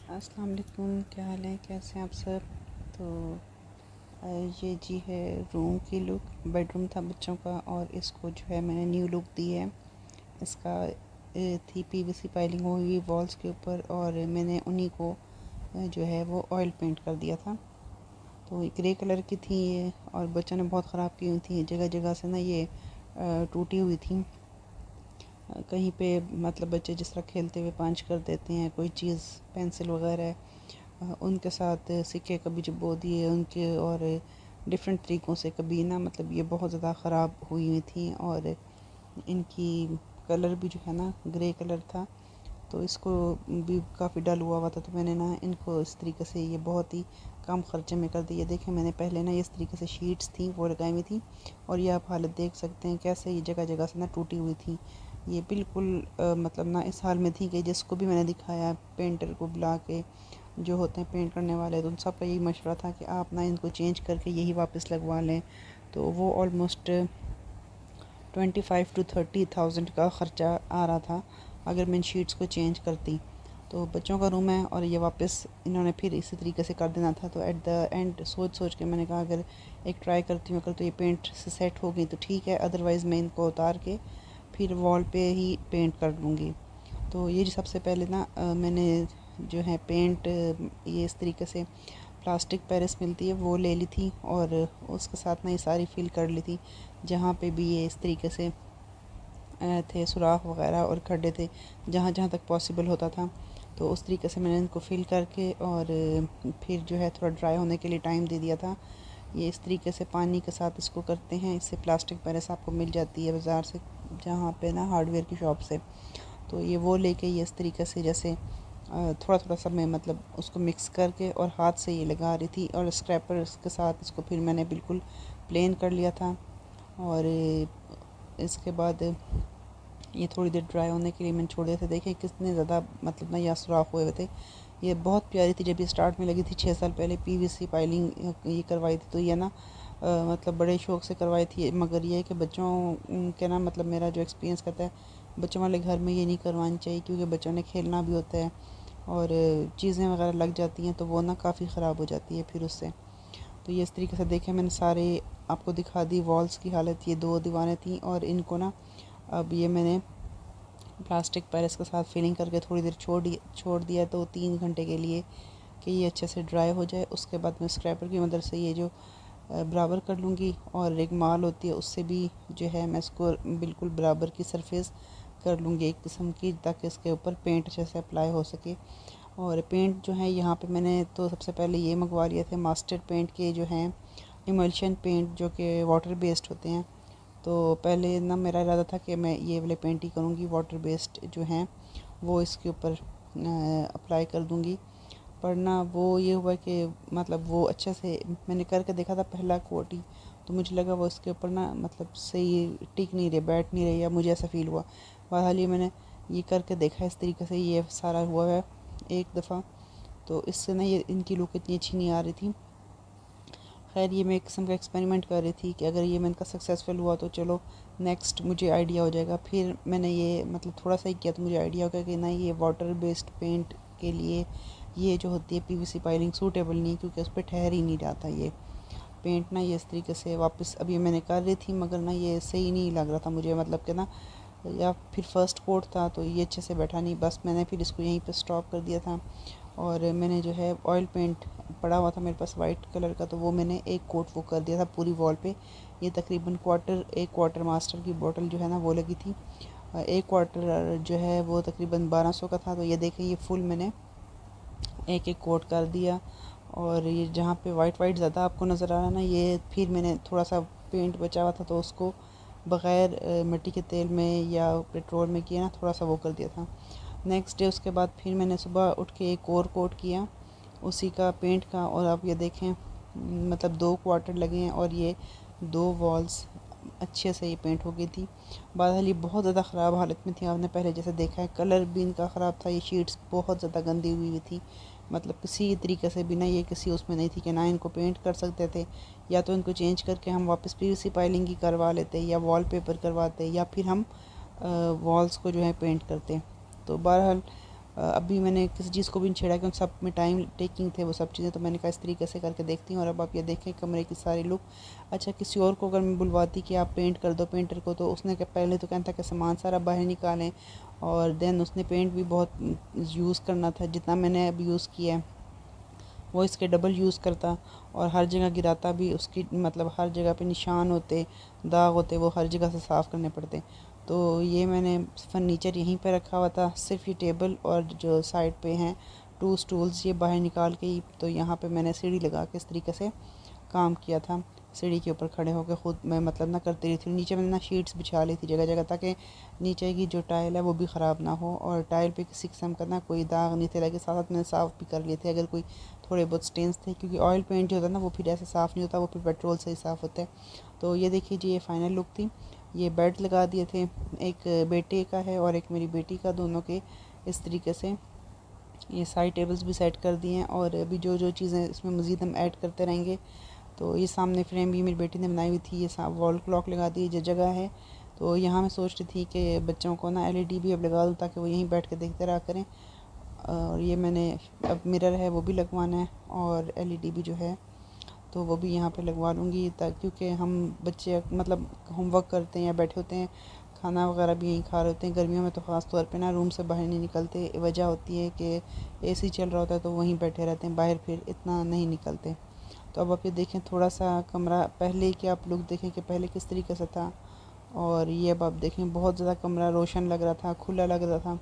अस्सलाम वालेकुम, क्या हाल है, कैसे हैं आप सब। तो ये जी है रूम की लुक। बेडरूम था बच्चों का और इसको जो है मैंने न्यू लुक दी है। इसका थी पीवीसी पाइलिंग हुई वॉल्स के ऊपर और मैंने उन्हीं को जो है वो ऑयल पेंट कर दिया था। तो ग्रे कलर की थी ये और बच्चों ने बहुत ख़राब की हुई थी, जगह जगह से ना ये टूटी हुई थी। कहीं पे मतलब बच्चे जिस तरह खेलते हुए पंच कर देते हैं कोई चीज़, पेंसिल वगैरह, उनके साथ सिक्के कभी चिपो दिए उनके, और डिफरेंट तरीक़ों से कभी ना मतलब ये बहुत ज़्यादा ख़राब हुई हुई थी। और इनकी कलर भी जो है ना ग्रे कलर था, तो इसको भी काफ़ी डल हुआ हुआ था। तो मैंने ना इनको इस तरीके से ये बहुत ही कम ख़र्चे में कर दिया। देखें मैंने पहले ना इस तरीके से शीट्स थी वो लगाई हुई थी और ये आप हालत देख सकते हैं कैसे ये जगह जगह से ना टूटी हुई थी। ये बिल्कुल मतलब ना इस हाल में थी कि जिसको भी मैंने दिखाया पेंटर को बुला के, जो होते हैं पेंट करने वाले, तो उन सब का यही मशवरा था कि आप ना इनको चेंज करके यही वापस लगवा लें। तो वो ऑलमोस्ट 25 to 30,000 का ख़र्चा आ रहा था अगर मैं इन शीट्स को चेंज करती। तो बच्चों का रूम है और ये वापस इन्होंने फिर इसी तरीके से कर देना था। तो एट द एंड सोच सोच के मैंने कहा अगर एक ट्राई करती हूँ, अगर तो ये पेंट से सेट हो गई तो ठीक है, अदरवाइज़ मैं इनको उतार के फिर वॉल पे ही पेंट कर लूँगी। तो ये जो सबसे पहले ना मैंने जो है पेंट ये इस तरीके से प्लास्टिक पेरिस मिलती है वो ले ली थी और उसके साथ ना ये सारी फिल कर ली थी जहाँ पे भी ये इस तरीके से थे सुराख वगैरह और खड्डे थे जहाँ जहाँ तक पॉसिबल होता था। तो उस तरीके से मैंने इनको फिल करके और फिर जो है थोड़ा ड्राई होने के लिए टाइम दे दिया था। ये इस तरीके से पानी के साथ इसको करते हैं। इससे प्लास्टिक पेरिस आपको मिल जाती है बाज़ार से, जहाँ पे ना हार्डवेयर की शॉप से। तो ये वो लेके ये इस तरीके से जैसे थोड़ा थोड़ा सा मैं मतलब उसको मिक्स करके और हाथ से ये लगा रही थी और स्क्रैपर के साथ इसको फिर मैंने बिल्कुल प्लेन कर लिया था। और इसके बाद ये थोड़ी देर ड्राई होने के लिए मैंने छोड़ दिया था। देखिए कितने ज़्यादा मतलब ना यहाँ सुराख हुए हुए थे। ये बहुत प्यारी थी जब ये स्टार्ट में लगी थी 6 साल पहले, पीवीसी पाइलिंग ये करवाई थी। तो ये ना मतलब बड़े शौक़ से करवाई थी, मगर ये है कि बच्चों के ना मतलब मेरा जो एक्सपीरियंस कहता है बच्चों वाले घर में ये नहीं करवानी चाहिए, क्योंकि बच्चों ने खेलना भी होता है और चीज़ें वगैरह लग जाती हैं तो वो ना काफ़ी ख़राब हो जाती है फिर उससे। तो ये इस तरीके से देखें मैंने सारे आपको दिखा दी वॉल्स की हालत। ये 2 दीवारें थी और इनको ना अब ये मैंने प्लास्टिक पेरिस के साथ फिलिंग करके थोड़ी देर छोड़ दिया 2-3 घंटे के लिए कि ये अच्छे से ड्राई हो जाए। उसके बाद मैं स्क्रैपर की मदद से ये जो बराबर कर लूँगी और एक माल होती है उससे भी जो है मैं इसको बिल्कुल बराबर की सरफेस कर लूँगी एक किस्म की, ताकि इसके ऊपर पेंट अच्छे से अप्लाई हो सके। और पेंट जो है यहाँ पे मैंने तो सबसे पहले ये मंगवा लिए थे मास्टर पेंट के जो हैं इमल्शन पेंट, जो कि वाटर बेस्ड होते हैं। तो पहले ना मेरा इरादा था कि मैं ये वाले पेंट ही करूँगी, वाटर बेस्ड जो हैं वो इसके ऊपर अप्लाई कर दूँगी। पर ना वो ये हुआ कि मतलब वो अच्छे से मैंने करके देखा था पहला कोट ही, तो मुझे लगा वो इसके ऊपर ना मतलब सही टिक नहीं रहे, बैठ नहीं रहे, या मुझे ऐसा फ़ील हुआ। बहरहाल ये मैंने ये करके देखा इस तरीके से, ये सारा हुआ है एक दफ़ा। तो इससे ना ये इनकी लुक इतनी अच्छी नहीं आ रही थी। खैर ये मैं एक किस्म का एक्सपेरिमेंट कर रही थी कि अगर ये मैं इनका सक्सेसफुल हुआ तो चलो नेक्स्ट मुझे आइडिया हो जाएगा। फिर मैंने ये मतलब थोड़ा सा ही किया तो मुझे आइडिया हो गया कि ना ये वाटर बेस्ड पेंट के लिए ये जो होती है पीवीसी पाइलिंग सूटेबल नहीं, क्योंकि उस पर ठहर ही नहीं जाता ये पेंट ना। ये इस तरीके से वापस अब ये मैंने कर रही थी मगर ना ये सही नहीं लग रहा था मुझे, मतलब कि ना या फिर फर्स्ट कोट था तो ये अच्छे से बैठा नहीं। बस मैंने फिर इसको यहीं पे स्टॉप कर दिया था और मैंने जो है ऑयल पेंट पड़ा हुआ था मेरे पास वाइट कलर का, तो वो मैंने एक कोट वो कर दिया था पूरी वॉल पे। ये तकरीबन एक क्वार्टर मास्टर की बोतल जो है ना वो लगी थी। एक क्वार्टर जो है वो तकरीबन 1200 का था। तो ये देखें ये फुल मैंने एक एक कोट कर दिया। और ये जहाँ पे वाइट वाइट ज़्यादा आपको नज़र आ रहा है ना, ये फिर मैंने थोड़ा सा पेंट बचा हुआ था तो उसको बग़ैर मिट्टी के तेल में या पेट्रोल में किया ना, थोड़ा सा वो कर दिया था। नेक्स्ट डे उसके बाद फिर मैंने सुबह उठ के एक और कोट किया उसी का पेंट का, और अब ये देखें मतलब 2 क्वार्टर लगे हैं और ये 2 वॉल्स अच्छे से ये पेंट हो गई थी। बहरहाल ये बहुत ज़्यादा ख़राब हालत में थी, आपने पहले जैसे देखा है कलर भी इनका ख़राब था। ये शीट्स बहुत ज़्यादा गंदी हुई थी, मतलब किसी तरीके से भी ना ये किसी उसमें नहीं थी कि ना इनको पेंट कर सकते थे, या तो इनको चेंज करके हम वापस पीवीसी पाइलिंग ही करवा लेते या वॉलपेपर करवाते या फिर हम वॉल्स को जो है पेंट करते। तो बहरहाल अभी मैंने किसी चीज़ को भी नहीं छेड़ा क्योंकि सब में टाइम टेकिंग थे वो सब चीज़ें, तो मैंने कहा इस तरीके से करके देखती हूँ। और अब आप ये देखें कमरे की सारी लुक। अच्छा, किसी और को अगर मैं बुलवाती कि आप पेंट कर दो पेंटर को, तो उसने क्या पहले तो कहता कि सामान सारा बाहर निकालें, और देन उसने पेंट भी बहुत यूज़ करना था, जितना मैंने अब यूज़ किया है वो इसके डबल यूज़ करता, और हर जगह गिराता भी, उसकी मतलब हर जगह पे निशान होते, दाग होते, वो हर जगह से साफ़ करने पड़ते। तो ये मैंने फर्नीचर यहीं पे रखा हुआ था, सिर्फ ये टेबल और जो साइड पे हैं 2 स्टूल्स ये बाहर निकाल के ही, तो यहाँ पे मैंने सीढ़ी लगा के इस तरीके से काम किया था। सीढ़ी के ऊपर खड़े होकर ख़ुद मैं मतलब ना करती रही थी। नीचे मैंने ना शीट्स बिछा ली थी जगह जगह, ताकि नीचे की जो टाइल है वो भी ख़राब ना हो, और टाइल पे किसी किस्म का ना कोई दाग नहीं थे लगे। साथ साथ मैंने साफ़ भी कर लिए थे अगर कोई थोड़े बहुत स्टेन्स थे, क्योंकि ऑयल पेंट जो होता है ना वो फिर ऐसे साफ़ नहीं होता, वो फिर पेट्रोल से ही साफ़ होता है। तो ये देखिए जी, ये फाइनल लुक थी। ये बेड लगा दिए थे, एक बेटे का है और एक मेरी बेटी का, दोनों के इस तरीके से। ये साइड टेबल्स भी सेट कर दिए हैं, और अभी जो जो चीज़ें इसमें मज़ीद हम ऐड करते रहेंगे। तो ये सामने फ्रेम भी मेरी बेटी ने बनाई हुई थी, ये वॉल क्लॉक लगा दी जो जगह है। तो यहाँ मैं सोच रही थी कि बच्चों को ना एलईडी भी अब लगा दूँ, ताकि वो यहीं बैठ के देखते रहा करें। और ये मैंने अब मिरर है वो भी लगवाना है, और एलईडी भी जो है तो वो भी यहाँ पे लगवा लूँगी, ताकि क्योंकि हम बच्चे मतलब होमवर्क करते हैं या बैठे होते हैं, खाना वगैरह भी यहीं खा रहे होते हैं। गर्मियों में तो ख़ास तौर पे ना रूम से बाहर नहीं निकलते, वजह होती है कि एसी चल रहा होता है तो वहीं बैठे रहते हैं, बाहर फिर इतना नहीं निकलते। तो अब आप ये देखें थोड़ा सा कमरा, पहले के आप लोग देखें कि पहले किस तरीके से था, और ये अब आप देखें बहुत ज़्यादा कमरा रोशन लग रहा था, खुला लग रहा था।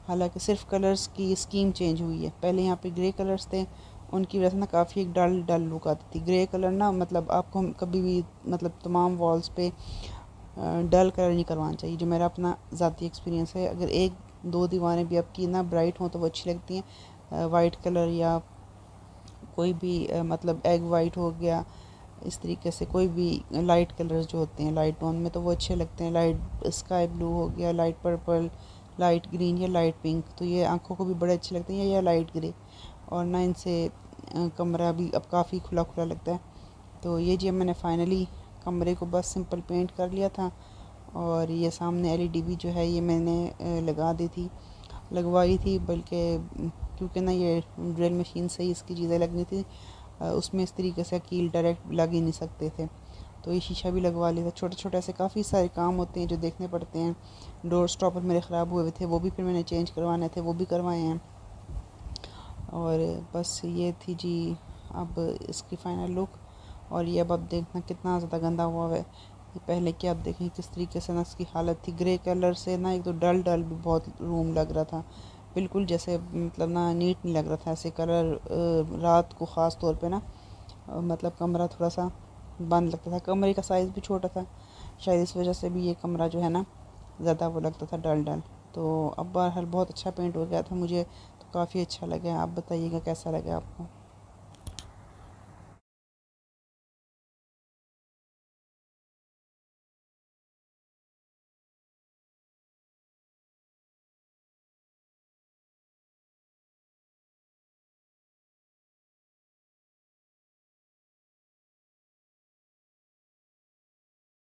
हालांकि सिर्फ कलर्स की स्कीम चेंज हुई है। पहले यहाँ पे ग्रे कलर्स थे, उनकी वजह से ना काफ़ी एक डल डल लुक आती थी। ग्रे कलर ना मतलब आपको कभी भी मतलब तमाम वॉल्स पे डल कलर नहीं करवाना चाहिए, जो मेरा अपना ज़ाती एक्सपीरियंस है। अगर एक दो दीवारें भी आपकी ना ब्राइट हों तो वो अच्छी लगती हैं। वाइट कलर या कोई भी मतलब एग वाइट हो गया, इस तरीके से कोई भी लाइट कलर्स जो होते हैं लाइट टोन में, तो वो अच्छे लगते हैं। लाइट स्काई ब्लू हो गया, लाइट पर्पल, लाइट ग्रीन या लाइट पिंक, तो ये आंखों को भी बड़े अच्छे लगते हैं, या लाइट ग्रे। और ना इनसे कमरा भी अब काफ़ी खुला खुला लगता है। तो ये जी मैंने फाइनली कमरे को बस सिंपल पेंट कर लिया था। और ये सामने एलईडी भी जो है ये मैंने लगा दी थी, लगवाई थी, बल्कि क्योंकि ना ये ड्रिल मशीन से ही इसकी चीज़ें लगनी थी, उसमें इस तरीके से कील डायरेक्ट लग ही नहीं सकते थे। तो ये शीशा भी लगवा लिया था। छोटे छोटे ऐसे काफ़ी सारे काम होते हैं जो देखने पड़ते हैं। डोर स्टॉपर मेरे ख़राब हुए थे, वो भी फिर मैंने चेंज करवाने थे, वो भी करवाए हैं। और बस ये थी जी अब इसकी फ़ाइनल लुक। और ये अब देखना कितना ज़्यादा गंदा हुआ है। ये पहले कि आप देखें किस तरीके से ना इसकी हालत थी। ग्रे कलर से ना एक तो डल डल भी बहुत रूम लग रहा था, बिल्कुल जैसे मतलब ना नीट नहीं लग रहा था ऐसे कलर। रात को ख़ास तौर पे ना मतलब कमरा थोड़ा सा बंद लगता था। कमरे का साइज़ भी छोटा था, शायद इस वजह से भी ये कमरा जो है ना ज़्यादा वो लगता था डल डल। तो अब बहरहाल बहुत अच्छा पेंट हो गया था, मुझे तो काफ़ी अच्छा लगा। आप बताइएगा कैसा लगा आपको।